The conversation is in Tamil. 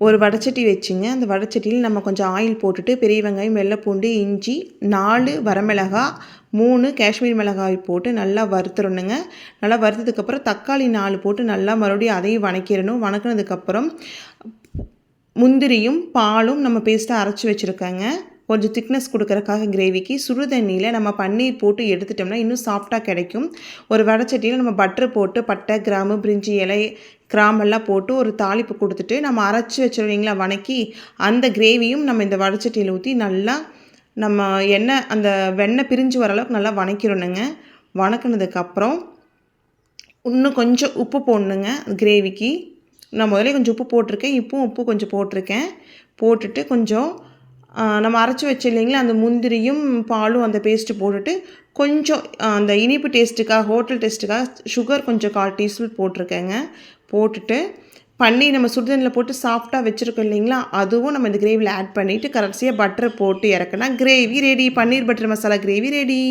ஒரு வடைச்சட்டி வச்சுங்க. அந்த வடைச்சட்டியில் நம்ம கொஞ்சம் ஆயில் போட்டுட்டு பெரிய வெங்காயம், வெள்ளை பூண்டு, இஞ்சி, 4 வரமிளகா, 3 காஷ்மீர் மிளகாய் போட்டு நல்லா வறுத்துறணுங்க. நல்லா வறுத்ததுக்கப்புறம் தக்காளி 4 போட்டு நல்லா மறுபடியும் அதையும் வணக்கிடணும். வணக்கினதுக்கப்புறம் முந்திரியும் பாலும் நம்ம பேஸ்ட்டாக அரைச்சி வச்சுருக்கேங்க. கொஞ்சம் திக்னஸ் கொடுக்கறக்காக கிரேவிக்கு சுடு தண்ணியில் நம்ம பன்னீர் போட்டு எடுத்துட்டோம்னா இன்னும் சாஃப்டாக கிடைக்கும். ஒரு வடைச்சட்டியில் நம்ம பட்டர் போட்டு பட்டை, கிராம்பு, பிரிஞ்சி இலை, கிராம்பெல்லாம் போட்டு ஒரு தாளிப்பு கொடுத்துட்டு நம்ம அரைச்சி வச்சுருவீங்களா வணக்கி, அந்த கிரேவியும் நம்ம இந்த வடைச்சட்டியில் ஊற்றி நல்லா நம்ம எண்ணெய் அந்த வெண்ணெய் பிரிஞ்சு வர அளவுக்கு நல்லா வணக்கிடணுங்க. வணக்கினதுக்கப்புறம் இன்னும் கொஞ்சம் உப்பு போடணுங்க கிரேவிக்கு. நான் முதலே கொஞ்சம் உப்பு போட்டிருக்கேன். இப்போவும் உப்பு கொஞ்சம் போட்டிருக்கேன். போட்டுட்டு கொஞ்சம் நம்ம அரைச்சி வச்சு இல்லைங்களா அந்த முந்திரியும் பாலும் அந்த பேஸ்ட்டு போட்டுட்டு கொஞ்சம் அந்த இனிப்பு டேஸ்ட்டுக்காக ஹோட்டல் டேஸ்ட்டுக்காக சுகர் கொஞ்சம் 1/4 டீஸ்பூன் போட்டிருக்கேங்க. போட்டுட்டு பன்னீர் நம்ம சுடுதண்ணியில் போட்டு சாஃப்டாக வச்சுருக்கோம் இல்லைங்களா, அதுவும் நம்ம இந்த கிரேவியில் ஆட் பண்ணிவிட்டு கடைசியாக பட்டரை போட்டு இறக்குனா கிரேவி ரெடி. பன்னீர் பட்டர் மசாலா கிரேவி ரெடி.